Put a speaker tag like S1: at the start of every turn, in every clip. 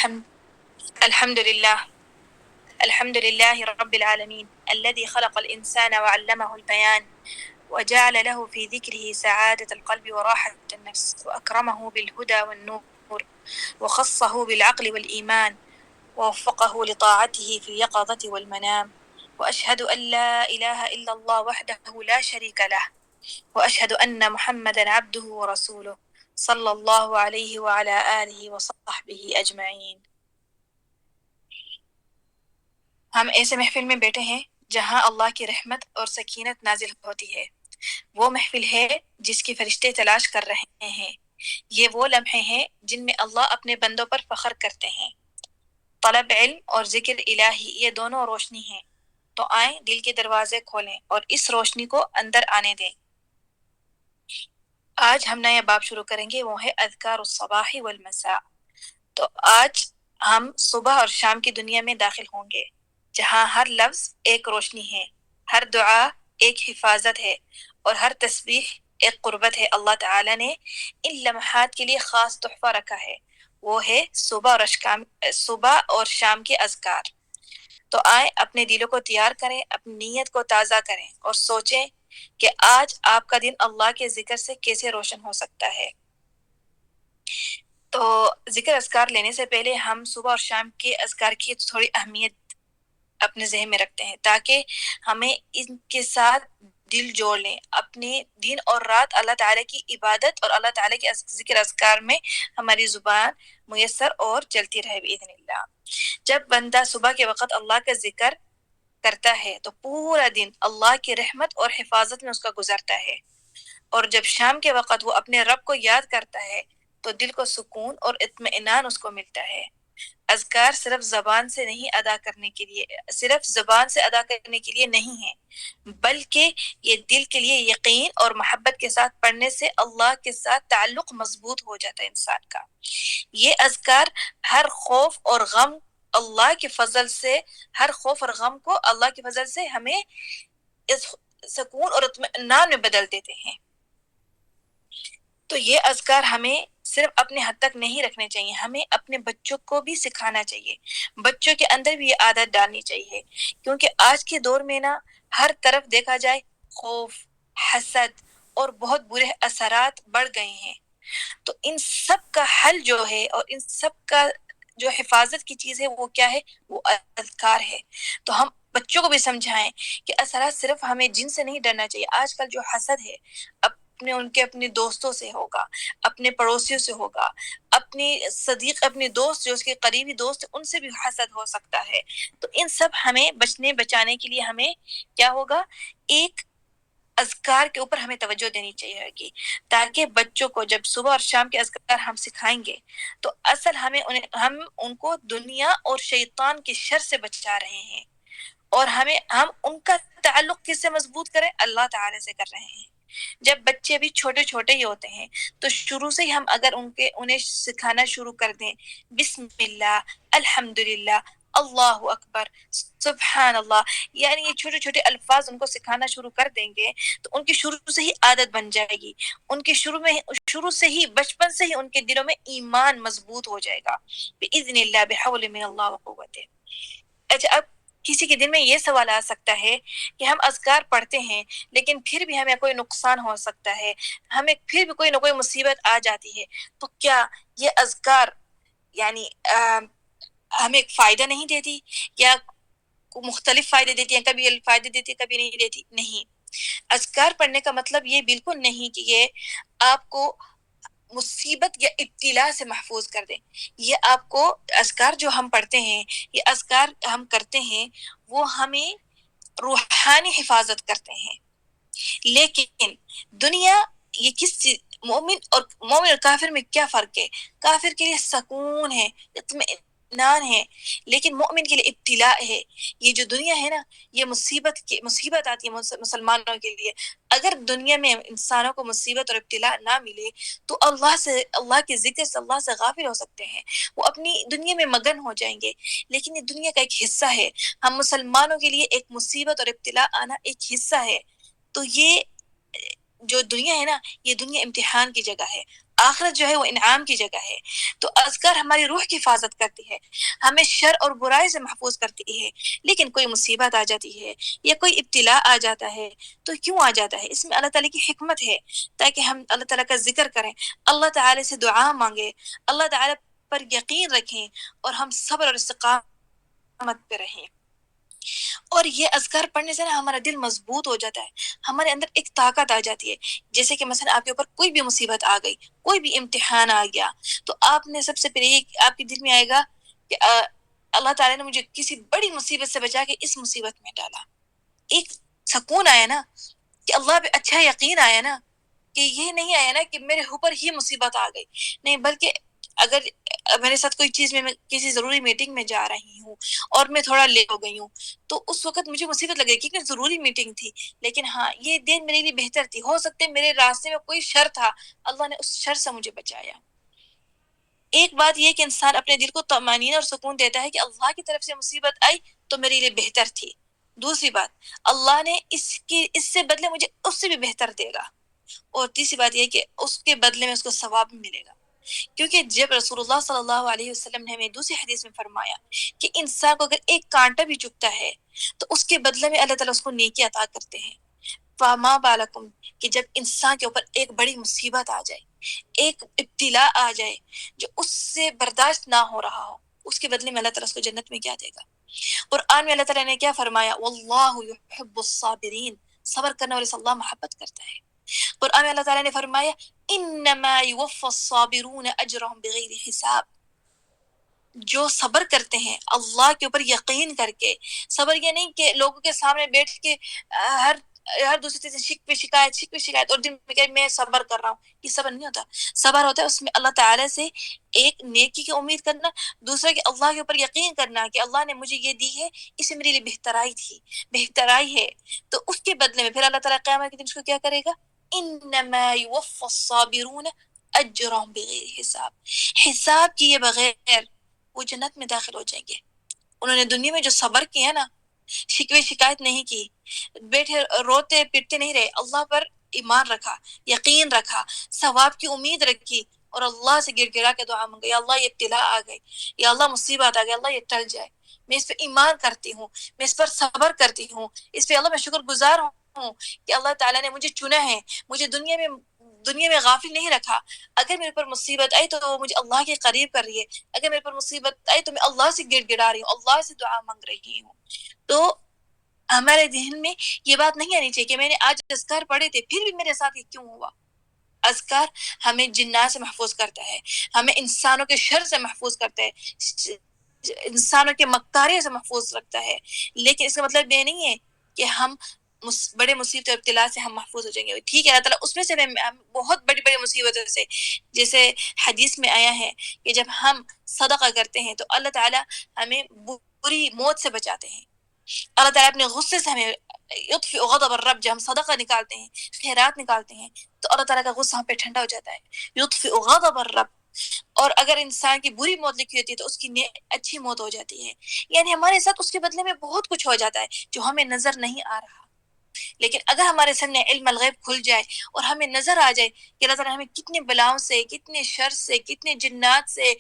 S1: الحمد الحمد لله الحمد لله رب العالمين الذي خلق الإنسان وعلمه البيان وجعل له في ذكره سعادة القلب وراحة النفس وأكرمه بالهدى والنور وخصه بالعقل والإيمان ووفقه لطاعته في اليقظة والمنام وأشهد أن لا إله إلا الله وحده لا شريك له وأشهد أن محمدا عبده ورسوله صلى الله عليه وعلى آله وصحبه أجمعين. ہم ایسے محفل میں بیٹھے ہیں جہاں اللہ کی رحمت اور سکینت نازل ہوتی ہے. وہ محفل ہے جس کی فرشتے تلاش کر رہے ہیں. یہ وہ لمحے ہیں جن میں اللہ اپنے بندوں پر فخر کرتے ہیں. طلب علم اور ذکر الہی یہ دونوں روشنی ہیں. تو آئیں دل کے دروازے کھولیں اور اس روشنی کو اندر آنے دیں. آج ہم نیا باب شروع کریں گے، وہ ہے اذکار الصباح والمساء. تو آج ہم صبح اور شام کی دنیا میں داخل ہوں گے جہاں ہر لفظ ایک روشنی ہے، ہر دعا ایک حفاظت ہے اور ہر تسبیح ایک قربت ہے. اللہ تعالی نے ان لمحات کے لیے خاص تحفہ رکھا ہے، وہ ہے صبح اور شام کے اذکار. تو آئیں اپنے دلوں کو تیار کریں، اپنی نیت کو تازہ کریں اور سوچیں کہ آج آپ کا دن اللہ کے ذکر سے کیسے روشن ہو سکتا ہے. تو ذکر اذکار لینے سے پہلے ہم صبح اور شام کے اذکار کی تھوڑی اہمیت اپنے ذہن میں رکھتے ہیں تاکہ ہمیں ان کے ساتھ دل جوڑ لیں. اپنے دن اور رات اللہ تعالیٰ کی عبادت اور اللہ تعالیٰ کے ذکر اذکار میں ہماری زبان میسر اور چلتی رہے باذن اللہ. جب بندہ صبح کے وقت اللہ کا ذکر کرتا ہے تو پورا دن اللہ کی رحمت اور حفاظت میں اس کا گزرتا ہے، اور جب شام کے وقت وہ اپنے رب کو یاد کرتا ہے تو دل کو سکون اور اطمینان اس کو ملتا ہے. اذکار صرف زبان سے ادا کرنے کے لیے نہیں ہے، بلکہ یہ دل کے لیے یقین اور محبت کے ساتھ پڑھنے سے اللہ کے ساتھ تعلق مضبوط ہو جاتا ہے انسان کا. یہ اذکار ہر خوف اور غم کو اللہ کے فضل سے ہمیں اس سکون اور اطمینان میں بدل دیتے ہیں. تو یہ اذکار ہمیں صرف اپنے حد تک نہیں رکھنے چاہیے، ہمیں اپنے بچوں کو بھی سکھانا چاہیے، بچوں کے اندر بھی یہ عادت ڈالنی چاہیے. کیونکہ آج کے دور میں ہر طرف دیکھا جائے خوف، حسد اور بہت برے اثرات بڑھ گئے ہیں. تو ان سب کا حل جو ہے اور ان سب کا جو حفاظت کی چیز ہے وہ کیا ہے؟ وہ اذکار ہے. تو ہم بچوں کو بھی سمجھائیں کہ اثرات صرف ہمیں جن سے نہیں ڈرنا چاہیے. آج کل جو حسد ہے اپنے دوستوں سے ہوگا، اپنے پڑوسیوں سے ہوگا، اپنے دوست جو اس کے قریبی دوست ان سے بھی حسد ہو سکتا ہے. تو ان سب ہمیں بچانے کے لیے ہمیں کیا ہوگا؟ ایک اذکار کے اوپر ہمیں توجہ دینی چاہیے گی، تاکہ بچوں کو جب صبح اور شام کے اذکار ہم سکھائیں گے تو اصل ہم ان کو دنیا اور شیطان کے شر سے بچا رہے ہیں، اور ہم ان کا تعلق کس سے مضبوط کریں؟ اللہ تعالی سے کر رہے ہیں. جب بچے بھی چھوٹے چھوٹے ہی ہوتے ہیں تو شروع سے ہی ہم اگر انہیں سکھانا شروع کر دیں بسم اللہ، الحمدللہ، اللہ اکبر، سبحان اللہ، یعنی یہ چھوٹے چھوٹے الفاظ ان کو سکھانا شروع کر دیں گے تو ان کی شروع سے ہی عادت بن جائے گی. ان کی شروع سے ہی بچپن سے ہی ان کے دلوں میں ایمان مضبوط ہو جائے گا باذن اللہ، بحول من اللہ وقوت. اچھا، اب کسی کے دل میں یہ سوال آ سکتا ہے کہ ہم اذکار پڑھتے ہیں لیکن پھر بھی ہمیں کوئی نقصان ہو سکتا ہے، ہمیں پھر بھی کوئی نہ کوئی مصیبت آ جاتی ہے، تو کیا یہ اذکار یعنی ہمیں فائدہ نہیں دیتی یا مختلف فائدے دیتی ہیں؟ کبھی فائدے دیتی ہے، کبھی نہیں دیتی. نہیں، اذکار پڑھنے کا مطلب یہ بالکل نہیں کہ یہ آپ کو مصیبت یا ابتلا سے محفوظ کر دیں. یہ آپ کو اذکار جو ہم پڑھتے ہیں، یہ اذکار ہم کرتے ہیں، وہ ہمیں روحانی حفاظت کرتے ہیں. لیکن دنیا یہ کس چیز، مومن اور کافر میں کیا فرق ہے؟ کافر کے لیے سکون ہے، اطمینان ہے، لیکن مومن کے لیے ابتلاء ہے. یہ جو دنیا ہے نا، یہ مصیبت آتی ہے مسلمانوں کے لیے. اگر دنیا میں انسانوں کو مصیبت اور ابتلاء نہ ملے تو اللہ کے ذکر سے اللہ سے غافل ہو سکتے ہیں، وہ اپنی دنیا میں مگن ہو جائیں گے. لیکن یہ دنیا کا ایک حصہ ہے، ہم مسلمانوں کے لیے ایک مصیبت اور ابتلاء آنا ایک حصہ ہے. تو یہ جو دنیا ہے نا، یہ دنیا امتحان کی جگہ ہے. آخرت جو ہے وہ انعام کی جگہ ہے. تو اذکار ہماری روح کی حفاظت کرتی ہے، ہمیں شر اور برائی سے محفوظ کرتی ہے. لیکن کوئی مصیبت آ جاتی ہے یا کوئی ابتلا آ جاتا ہے تو کیوں آ جاتا ہے؟ اس میں اللہ تعالیٰ کی حکمت ہے تاکہ ہم اللہ تعالیٰ کا ذکر کریں، اللہ تعالیٰ سے دعا مانگیں، اللہ تعالیٰ پر یقین رکھیں اور ہم صبر اور استقامت پہ رہیں. اور یہ اذکار پڑھنے سے نا ہمارا دل مضبوط ہو جاتا ہے، ہمارے اندر ایک طاقت آ جاتی ہے. جیسے کہ مثلا آپ کے اوپر کوئی بھی مصیبت آ گئی، کوئی بھی امتحان آ گیا، تو آپ نے سب سے پہلے یہ آپ کے دل میں آئے گا کہ اللہ تعالیٰ نے مجھے کسی بڑی مصیبت سے بچا کے اس مصیبت میں ڈالا. ایک سکون آیا نا کہ اللہ پہ اچھا یقین آیا نا، کہ یہ نہیں آیا نا کہ میرے اوپر ہی مصیبت آ گئی، نہیں بلکہ اگر میرے ساتھ کوئی چیز میں کسی ضروری میٹنگ میں جا رہی ہوں اور میں تھوڑا لیٹ ہو گئی ہوں تو اس وقت مجھے مصیبت لگے گی کہ ضروری میٹنگ تھی، لیکن ہاں یہ دن میرے لیے بہتر تھی، ہو سکتے میرے راستے میں کوئی شر تھا، اللہ نے اس شر سے مجھے بچایا. ایک بات یہ کہ انسان اپنے دل کو طمانینہ اور سکون دیتا ہے کہ اللہ کی طرف سے مصیبت آئی تو میرے لیے بہتر تھی. دوسری بات، اللہ نے اس سے بدلے مجھے اس سے بھی بہتر دے گا. اور تیسری بات یہ کہ اس کے بدلے میں اس کو ثواب بھی ملے گا. کیونکہ جب رسول اللہ صلی اللہ علیہ وسلم نے ہمیں دوسری حدیث میں فرمایا کہ انسان کو اگر ایک کانٹا بھی چکتا ہے تو اس کے بدلے میں اللہ تعالیٰ اس کو نیکی عطا کرتے ہیں. فما بالکم کہ جب انسان کے اوپر ایک بڑی مصیبت آ جائے، ایک ابتلا آ جائے جو اس سے برداشت نہ ہو رہا ہو، اس کے بدلے میں اللہ تعالیٰ اس کو جنت میں کیا دے گا. قرآن میں اللہ تعالیٰ نے کیا فرمایا؟ واللہ یحب الصابرین، صبر کرنے والے سے اللہ محبت کرتا ہے. قرآن میں اللہ تعالیٰ نے فرمایا انما یوفی الصابرون اجرهم بغیر حساب، جو صبر کرتے ہیں اللہ کے اوپر یقین کر کے. صبر یہ نہیں کہ لوگوں کے سامنے بیٹھ کے ہر دوسرے سے شکوے شکایت اور دن میں کہ میں صبر کر رہا ہوں، یہ صبر نہیں ہوتا. صبر ہوتا ہے اس میں اللہ تعالیٰ سے ایک نیکی کی امید کرنا، دوسرا کہ اللہ کے اوپر یقین کرنا کہ اللہ نے مجھے یہ دی ہے، اس سے میرے لیے بہترائی ہے. تو اس کے بدلے میں پھر اللہ تعالیٰ قیامت کے دن اس کو کیا کرے گا؟ انما یوفی الصابرون اجرهم بغیر حساب، حساب کیے بغیر وہ جنت میں داخل ہو جائیں گے. انہوں نے دنیا میں جو صبر کیا نا، شکوے شکایت نہیں کی، بیٹھے روتے پیٹتے نہیں رہے، اللہ پر ایمان رکھا، یقین رکھا، ثواب کی امید رکھی اور اللہ سے گر گرا کے دعا مانگی، یا اللہ یہ ابتلا آ گئی، یا اللہ مصیبت آ گئی، اللہ یہ ٹل جائے، میں اس پہ ایمان کرتی ہوں، میں اس پر صبر کرتی ہوں، اس پہ اللہ میں شکر گزار ہوں کہ اللہ تعالیٰ نے مجھے چنا ہے، مجھے دنیا میں غافل نہیں رکھا. اگر میرے پر مصیبت آئی تو مجھے اللہ کے قریب کر رہی ہے، اگر میرے پر مصیبت آئی تو میں اللہ سے گڑ گڑا رہی ہوں، اللہ سے دعا مانگ رہی ہوں. تو ہمارے ذہن میں یہ بات نہیں آنی چاہیے کہ میں نے آج اذکار پڑھے تھے پھر بھی میرے ساتھ یہ کیوں ہوا. اذکار ہمیں جنات سے محفوظ کرتا ہے، ہمیں انسانوں کے شر سے محفوظ کرتا ہے، انسانوں کے مکارے سے محفوظ رکھتا ہے. لیکن اس کا مطلب یہ نہیں ہے کہ ہم بڑے مصیبت اور ابتلا سے ہم محفوظ ہو جائیں گے. ٹھیک ہے اللہ تعالیٰ اس میں سے بہت بڑی بڑی مصیبتوں سے، جیسے حدیث میں آیا ہے کہ جب ہم صدقہ کرتے ہیں تو اللہ تعالیٰ ہمیں بری موت سے بچاتے ہیں. اللہ تعالیٰ اپنے غصے سے ہمیں یطفئ غضب الرب، جب ہم صدقہ نکالتے ہیں، خیرات نکالتے ہیں تو اللہ تعالیٰ کا غصہ ہم پہ ٹھنڈا ہو جاتا ہے. یطفئ غضب الرب. اور اگر انسان کی بری موت لکھی ہوتی ہے تو اس کی اچھی موت ہو جاتی ہے. یعنی ہمارے ساتھ اس کے بدلے میں بہت کچھ ہو جاتا ہے جو ہمیں نظر نہیں آ رہا. لیکن اگر ہمارے سامنے علم الغیب کھل جائے اور ہمیں نظر آ جائے کہ اللہ تعالیٰ ہمیں کتنے بلاؤں سے، کتنے شر سے، کتنے جنات سے،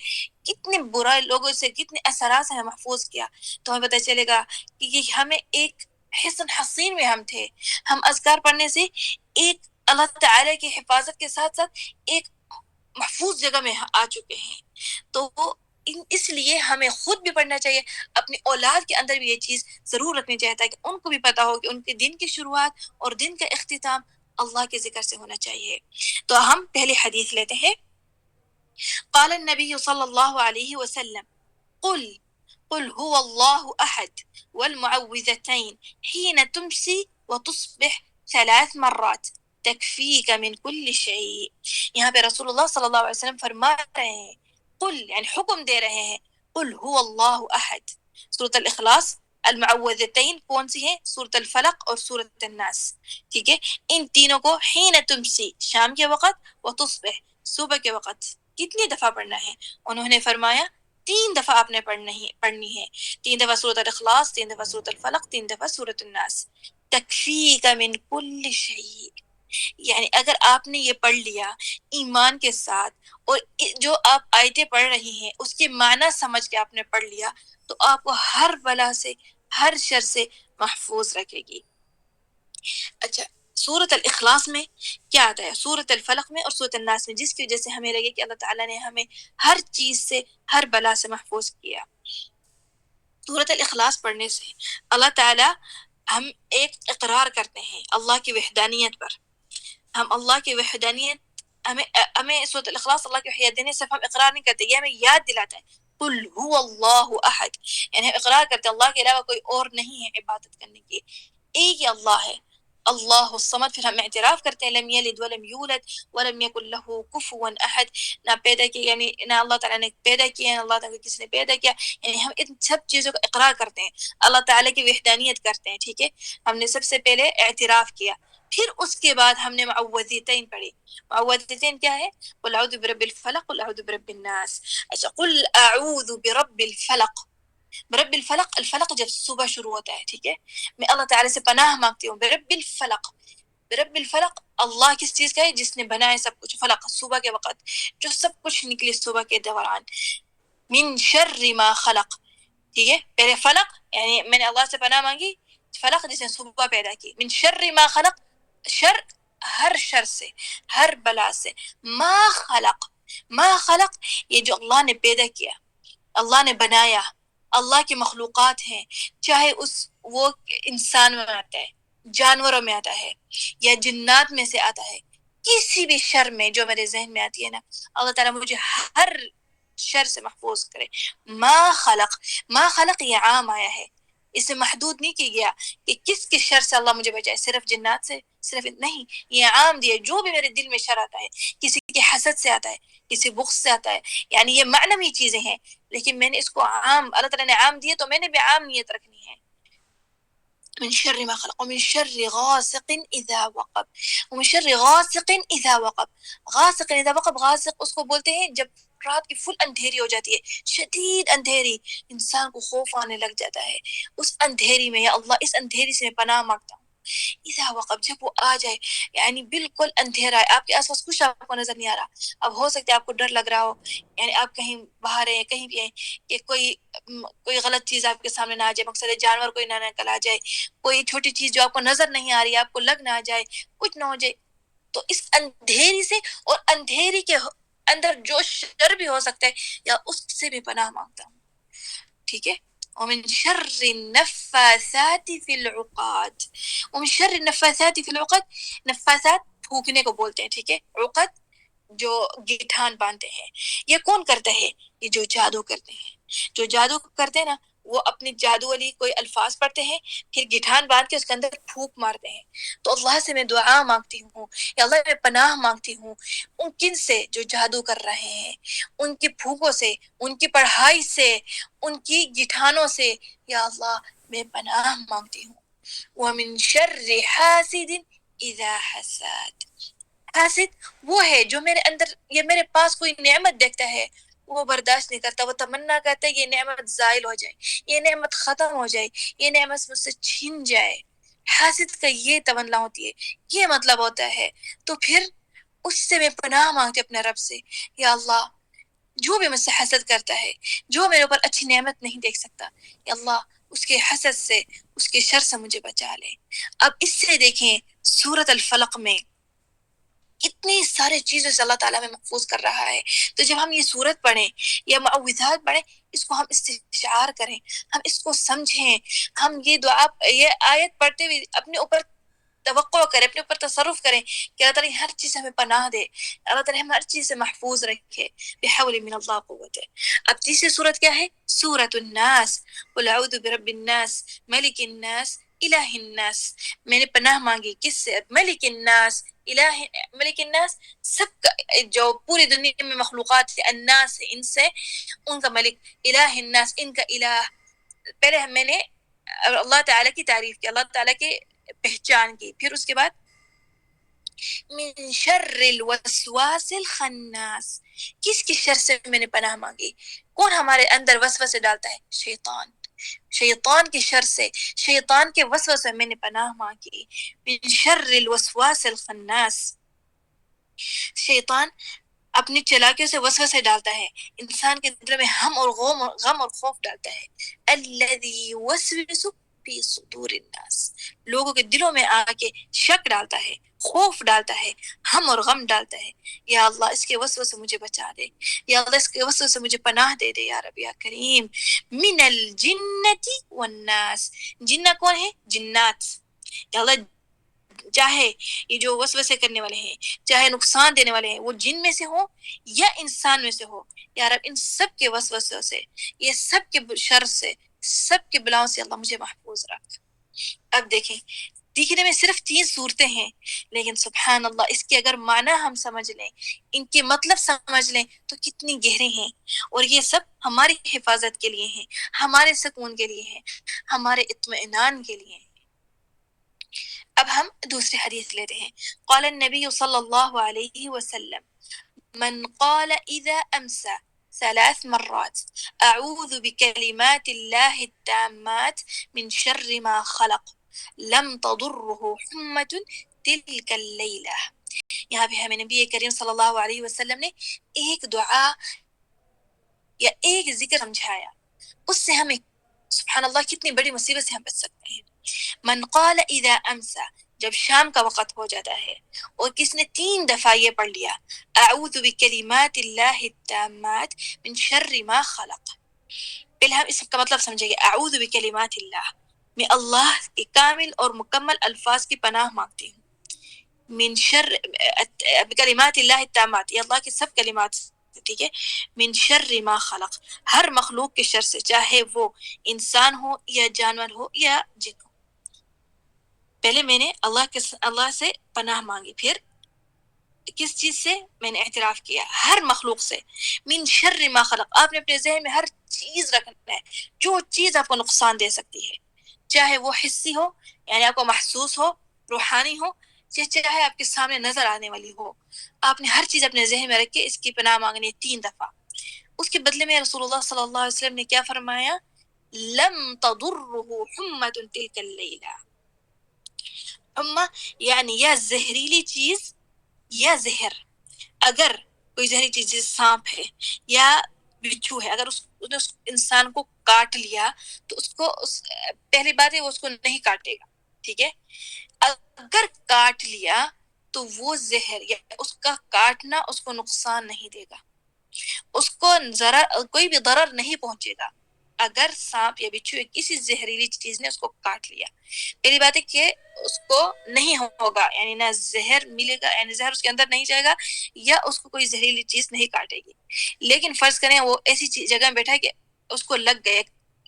S1: کتنے برائے لوگوں سے، کتنے اثرات سے ہمیں محفوظ کیا، تو ہمیں پتہ چلے گا کہ یہ ہمیں ایک حصن حسین میں ہم تھے. ہم اذکار پڑھنے سے ایک اللہ تعالیٰ کی حفاظت کے ساتھ ساتھ ایک محفوظ جگہ میں آ چکے ہیں. تو اس لیے ہمیں خود بھی پڑھنا چاہیے، اپنی اولاد کے اندر بھی یہ چیز ضرور رکھنی چاہیے تاکہ ان کو بھی پتا ہو کہ ان کے دن کی شروعات اور دن کا اختتام اللہ کے ذکر سے ہونا چاہیے. تو ہم پہلی حدیث لیتے ہیں. قال النبی صلی اللہ علیہ وسلم قل هو الله أحد والمعوذتين حين تمسي وتصبح 3 مرات تكفيك من كل شيء. یہاں پہ رسول اللہ صلی اللہ علیہ وسلم فرما رہے ہیں، قل یعنی حکم دے رہے ہیں، قل هو اللہ احد. سورۃ الاخلاص المعوذتین کون سی ہیں؟ سورۃ الفلق اور سورۃ الناس. ٹھیک ہے، ان تینوں کو حین تمسی شام کے وقت، وتصبح صبح کے وقت کتنی دفعہ پڑھنا ہے؟ انہوں نے فرمایا 3 دفعہ آپ نے پڑھنی ہے. 3 دفعہ سورۃ الاخلاص، 3 دفعہ سورۃ الفلق، 3 دفعہ سورۃ الناس. تکفیک من کل شیء، یعنی اگر آپ نے یہ پڑھ لیا ایمان کے ساتھ اور جو آپ آیتیں پڑھ رہی ہیں اس کے معنی سمجھ کے آپ نے پڑھ لیا تو آپ کو ہر بلا سے ہر شر سے محفوظ رکھے گی. اچھا سورۃ الاخلاص میں کیا آتا ہے؟ سورۃ الفلق میں اور سورۃ الناس میں، جس کی وجہ سے ہمیں لگے کہ اللہ تعالیٰ نے ہمیں ہر چیز سے ہر بلا سے محفوظ کیا. سورۃ الاخلاص پڑھنے سے اللہ تعالیٰ ہم ایک اقرار کرتے ہیں اللہ کی وحدانیت پر. ہم اللہ کی وحدانیت ہمیں سورۃ الاخلاص اللہ کی وحدانیت صرف ہم اقرار نہیں کرتے، یہ ہمیں یاد دلاتا ہے قل هو اللہ احد، یعنی ہم اقرار کرتے ہیں اللہ کے علاوہ کوئی اور نہیں ہے عبادت کرنے کی، ایک ہی اللہ ہے اللہ الصمد. پھر ہم اعتراف کرتے ہیں لم یلد ولم یولد ولم یکن له کفوا احد، نہ پیدا کیا یعنی نہ اللہ تعالیٰ نے پیدا کیا نہ اللہ تعالیٰ کسی نے پیدا کیا، یعنی ہم ان سب چیزوں کا اقرار کرتے ہیں، اللہ تعالیٰ کی وحدانیت کرتے ہیں. ٹھیک ہے، ہم نے سب سے پہلے اعتراف کیا، پھر اس کے بعد ہم نے معوذتین پڑھی. معوذتین کیا ہے؟ قل اعوذ برب الفلق قل اعوذ برب الناس. اچھا قل اعوذ برب الفلق، برب الفلق، الفلق جب صبح شروع ہوتا ہے، ٹھیک ہے، میں اللہ تعالیٰ سے پناہ مانگتی ہوں برب الفلق. برب الفلق اللہ کس چیز کا ہے؟ جس نے بنایا سب کچھ. فلق صبح کے وقت جو سب کچھ نکلی صبح کے دوران. من شر ما خلق، ٹھیک ہے، پہلے فلق یعنی میں نے اللہ سے پناہ مانگی، فلق جس نے صبح پیدا کی. من شر ما خلق، شر ہر شر سے ہر بلا سے. ما خلق، ما خلق یہ جو اللہ نے پیدا کیا، اللہ نے بنایا، اللہ کی مخلوقات ہیں، چاہے وہ انسان میں آتا ہے، جانوروں میں آتا ہے یا جنات میں سے آتا ہے، کسی بھی شر میں جو میرے ذہن میں آتی ہے نا، اللہ تعالیٰ مجھے ہر شر سے محفوظ کرے. ما خلق، ما خلق یہ عام آیا ہے، اسے محدود نہیں کیا گیا کہ کس کس شر سے اللہ مجھے بچائے، صرف جنات سے، صرف نہیں، یہ عام دیا جو بھی میرے دل میں شر آتا ہے، کسی کے حسد سے آتا ہے، کسی بغض سے آتا ہے، یعنی یہ معنوی چیزیں ہیں، لیکن میں نے اس کو عام، اللہ تعالیٰ نے عام دیے تو میں نے بھی عام نیت رکھنی ہے. من شر ما خلق ومن شر غاسق اذا وقب ومن شر غاسق اذا وقب. غاسق اذا وقب، غاسق اس کو بولتے ہیں جب رات کی فل اندھیری ہو جاتی ہے، شدید اندھیری، انسان کو خوف آنے لگ جاتا ہے اس اندھیری میں. یا اللہ اس اندھیری سے میں پناہ مانگتا ہوں. اذا وقب جب وہ آ جائے، یعنی بالکل اندھیرا ہے، آپ کے آس پاس کچھ آپ کو نظر نہیں آ رہا، اب ہو سکتا ہے آپ کو ڈر لگ رہا ہو، یعنی آپ کہیں باہر ہیں کہیں بھی ہیں کہ کوئی غلط چیز آپ کے سامنے نہ آ جائے، مقصد ہے جانور کوئی نہ نکل آ جائے، کوئی چھوٹی چیز جو آپ کو نظر نہیں آ رہی، آپ کو لگ نہ جائے، کچھ نہ ہو جائے، تو اس اندھیری سے اور اندھیری کے اندر جو شر بھی ہو سکتا ہے یا اس سے بھی پناہ مانگتا ہوں. ٹھیک ہے، ومن شر النفاثات في العقاد. ومن شر النفاثات في العقد، نفاثات پھونکنے کو بولتے ہیں، ٹھیک ہے، عقد جو گٹھان باندھتے ہیں. یہ کون کرتا ہے؟ یہ جو جادو کرتے ہیں، جو جادو کرتے ہیں نا، وہ اپنی جادو والی کوئی الفاظ پڑھتے ہیں، پھر گٹھان باندھ کے اس کے اندر پھونک مارتے ہیں. تو اللہ سے میں دعا مانگتی ہوں، یا اللہ میں پناہ مانگتی ہوں ان کن سے جو جادو کر رہے ہیں، ان کی پھونکوں سے، ان کی پڑھائی سے، ان کی گٹھانوں سے، یا اللہ میں پناہ مانگتی ہوں. وَمِن شَرِّ حَاسِدٍ إِذَا حَسَدَ. حاسد وہ ہے جو میرے اندر یا میرے پاس کوئی نعمت دیکھتا ہے، وہ برداشت نہیں کرتا، وہ تمنا کرتا ہے یہ نعمت زائل ہو جائے، یہ نعمت ختم ہو جائے، یہ نعمت مجھ سے چھن جائے. حاسد کا یہ تمنا ہوتی ہے، یہ مطلب ہوتا ہے. تو پھر اس سے میں پناہ مانگتی اپنے رب سے، یا اللہ جو بھی مجھ سے حسد کرتا ہے، جو میرے اوپر اچھی نعمت نہیں دیکھ سکتا، یا اللہ اس کے حسد سے، اس کے شر سے مجھے بچا لے. اب اس سے دیکھیں سورۃ الفلق میں اتنی سارے چیزوں سے اللہ تعالیٰ میں محفوظ کر رہا ہے. تو جب ہم یہ سورت پڑھیں یا معوذات پڑھیں، اس کو ہم استشعار کریں، ہم اس کو سمجھیں، ہم یہ دعا یہ آیت پڑھتے ہوئے اپنے اوپر توقع کریں، اپنے اوپر تصرف کریں کہ اللہ تعالیٰ ہر چیز سے ہمیں پناہ دے، اللہ تعالیٰ ہمیں ہر چیز سے محفوظ رکھے بحول من اللہ قوت. اب تیسری سورت کیا ہے؟ سورۃ الناس. قل اعوذ برب الناس ملک الناس الہ الناس. میں نے پناہ مانگی کس سے؟ ملک الناس، الہ، ملک الناس سب کا، جو پوری دنیا میں مخلوقات ہے، الناس ان سے، ان کا ملک، الہ الناس ان کا الہ. پہلے میں نے اللہ تعالیٰ کی تعریف کی، اللہ تعالیٰ کی پہچان کی، پھر اس کے بعد من شر الوسواس الخناس، کس کی شر سے میں نے پناہ مانگی؟ کون ہمارے اندر وسوسے ڈالتا ہے؟ شیطان. شیطان کے شر سے، شیطان کے وسوسے سے میں نے پناہ مانگی، من شر الوسواس الخناس، شیطان اپنی چلاکیوں سے وسوسے ڈالتا ہے، انسان کے دل میں غم اور خوف ڈالتا ہے، الذی یوسوس فی صدور الناس، لوگوں کے دلوں میں آ کے شک ڈالتا ہے، خوف ڈالتا ہے، ہم اور غم ڈالتا ہے۔ یا اللہ اس کے وسوسے سے مجھے بچا دے، یا اللہ اس کے وسوسے سے مجھے پناہ دے دے یا رب یا کریم۔ من الجنت والناس، جنہ کون ہے؟ جنات۔ یا اللہ چاہے یہ جو وسوسے کرنے والے ہیں، چاہے نقصان دینے والے ہیں، وہ جن میں سے ہو یا انسان میں سے ہو، یا رب ان سب کے وسوسوں سے، یہ سب کے شر سے، سب کے بلاؤں سے اللہ مجھے محفوظ رکھ۔ اب دیکھیں، دیکھنے میں صرف 3 صورتیں ہیں، لیکن سبحان اللہ اس کے اگر معنی ہم سمجھ لیں، ان کے مطلب سمجھ لیں تو کتنی گہرے ہیں، اور یہ سب ہماری حفاظت کے لیے ہیں، ہمارے سکون کے لیے ہیں، ہمارے اطمینان کے لیے ہیں۔ اب ہم دوسری حدیث لیتے ہیں۔ قال النبی صلی اللہ علیہ وسلم من قال اذا امسى 3 مرات اعوذ بكلمات الله التامات من شر ما خلق لم تضره حمة تلك الليلة۔ یہاں پہ ہمیں نبی کریم صلی اللہ علیہ وسلم نے ایک دعا یا ایک ذکر سمجھایا، اس سے ہمیں سبحان اللہ کتنی بڑی مصیبت سے ہم بچ سکتے ہیں۔ من قال اذا امسى، جب شام کا وقت ہو جاتا ہے اور کس نے 3 دفعہ یہ پڑھ لیا، اعوذ بکلمات اللہ التامات من شر ما خلق، پہلے ہم اس کا مطلب سمجھیں گے۔ اعوذ بکلمات اللہ، میں اللہ کے کامل اور مکمل الفاظ کی پناہ مانگتی ہوں، من شر بکلمات اللہ التامات، یہ اللہ کے سب کلمات، ٹھیک ہے، من شر ما خلق، ہر مخلوق کے شر سے، چاہے وہ انسان ہو یا جانور ہو یا جن ہو۔ پہلے میں نے اللہ سے پناہ مانگی، پھر کس چیز سے؟ میں نے اعتراف کیا ہر مخلوق سے، من شر ما خلق، آپ نے اپنے ذہن میں ہر چیز رکھنا ہے جو چیز آپ کو نقصان دے سکتی ہے، چاہے وہ حسی ہو یعنی آپ کو محسوس ہو، روحانی ہو، یا چاہے آپ کے سامنے نظر آنے والی ہو، آپ نے ہر چیز اپنے ذہن میں رکھ کے اس کی پناہ مانگنی ہے 3 دفعہ۔ اس کے بدلے میں رسول اللہ صلی اللہ علیہ وسلم نے کیا فرمایا؟ لم تضره حمة تلك الليلة، حمہ یعنی یا زہریلی چیز یا زہر، اگر کوئی زہری چیز جیسے سانپ ہے یا بچھو ہے، اگر اس نے اس انسان کو کاٹ لیا تو اس کو پہلی بات ہے وہ اس کو نہیں کاٹے گا، ٹھیک ہے، اگر کاٹ لیا تو وہ زہر یا اس کا کاٹنا اس کو نقصان نہیں دے گا، اس کو کوئی بھی ضرر نہیں پہنچے گا اگر سانپ یا بچھو یا کسی زہریلی چیز نے اس کو کاٹ لیا۔ پہلی بات ہے کہ اس کو نہیں ہوگا، یعنی نہ زہر ملے گا، یعنی زہر اس کے اندر نہیں جائے گا، یا اس کو کوئی زہریلی چیز نہیں کاٹے گی۔ لیکن فرض کریں وہ ایسی جگہ میں بیٹھا ہے کہ اس کو لگ گئے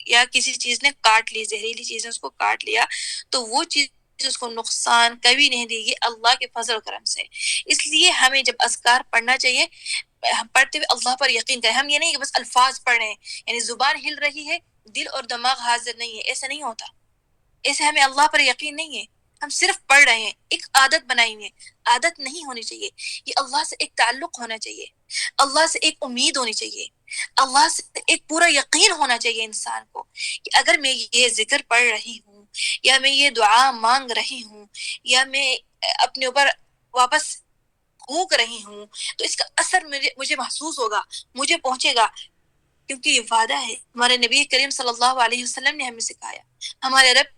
S1: یا کسی چیز نے کاٹ لی، زہریلی چیز نے اس کو کاٹ لیا، تو وہ چیز اس کو نقصان کبھی نہیں دے گی اللہ کے فضل و کرم سے۔ اس لیے ہمیں جب اذکار پڑھنا چاہیے، ہم پڑھتے ہوئے اللہ پر یقین کریں، ہم یہ نہیں کہ بس الفاظ پڑھ رہے ہیں، یعنی زبان ہل رہی ہے دل اور دماغ حاضر نہیں ہے، ایسا نہیں ہوتا، ایسے ہمیں اللہ پر یقین نہیں ہے، ہم صرف پڑھ رہے ہیں، ایک عادت بنائی ہوئی ہے، عادت نہیں ہونی چاہیے، یہ اللہ سے ایک تعلق ہونا چاہیے، اللہ سے ایک امید ہونی چاہیے، اللہ سے ایک پورا یقین ہونا چاہیے انسان کو کہ اگر میں یہ ذکر پڑھ رہی ہوں یا میں یہ دعا مانگ رہی ہوں یا میں اپنے اوپر واپس پھونک رہی ہوں تو اس کا اثر مجھے محسوس ہوگا، مجھے پہنچے گا، کیونکہ یہ وعدہ ہے، ہمارے نبی کریم صلی اللہ علیہ وسلم نے ہمیں سکھایا، ہمارے رب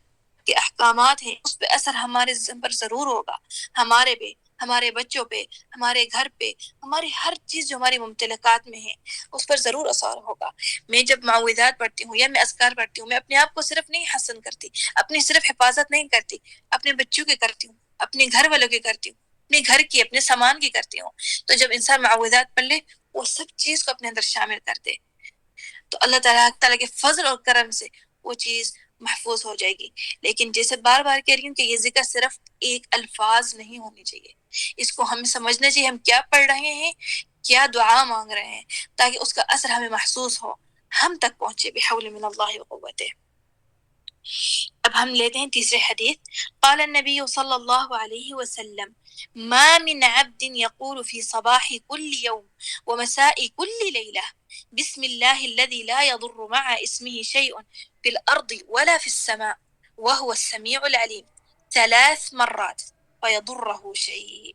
S1: کے احکامات ہیں، اس پہ اثر ہمارے پر ضرور ہوگا، ہمارے پہ، ہمارے بچوں پہ، ہمارے گھر پہ، ہماری ہر چیز جو ہماری ممتلکات میں ہے اس پر ضرور اثر ہوگا۔ میں جب معوذات پڑھتی ہوں یا میں اذکار پڑھتی ہوں، میں اپنے آپ کو صرف نہیں حسن کرتی، اپنی صرف حفاظت نہیں کرتی، اپنے بچوں کی کرتی ہوں، اپنے گھر والوں کی کرتی ہوں، اپنے گھر کی، اپنے سامان کی کرتی ہوں۔ تو جب انسان معوذات پڑھ لے وہ سب چیز کو اپنے اندر شامل کر دے تو اللہ تعالیٰ کے فضل اور کرم سے وہ چیز محفوظ ہو جائے گی۔ لیکن جیسے بار بار کہہ رہی ہوں کہ یہ ذکر صرف ایک الفاظ نہیں ہونی چاہیے، اس کو ہمیں سمجھنا چاہیے ہم کیا پڑھ رہے ہیں، کیا دعا مانگ رہے ہیں، تاکہ اس کا اثر ہمیں محسوس ہو، ہم تک پہنچے بحول من اللہ وقوتہ۔ اب ہم لیتے ہیں تیسرے حدیث۔ قال النبی صلی اللہ علیہ وسلم ما من عبد يقول في صباح كل يوم ومساء كل ليلة بسم الله الذي لا يضر مع اسمه شيء في الأرض ولا في السماء وهو السميع العليم 3 مرات فيضره شيء.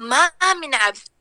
S1: ما من عبد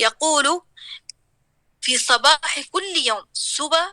S1: يقول في صباح كل يوم صبح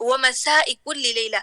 S1: ومساء كل ليلة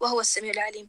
S1: وهو السميع العليم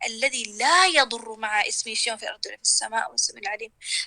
S1: الذي لا يضر مع اسمه شيء في الأرض ولا في السماء وهو السميع العليم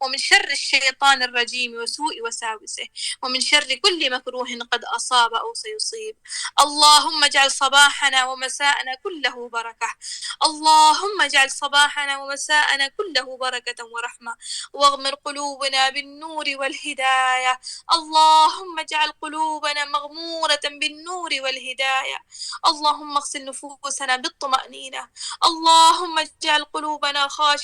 S1: ومن شر الشيطان الرجيم وسوء وساوسه ومن شر كل مكروه قد أصاب أو سيصيب اللهم اجعل صباحنا ومساءنا كله بركة اللهم اجعل صباحنا ومساءنا كله بركة ورحمة واغمر قلوبنا بالنور والهداية اللهم اجعل قلوبنا مغمورة بالنور والهداية اللهم اغسل نفوسنا بالطمأنينة اللهم اجعل قلوبنا خاشعة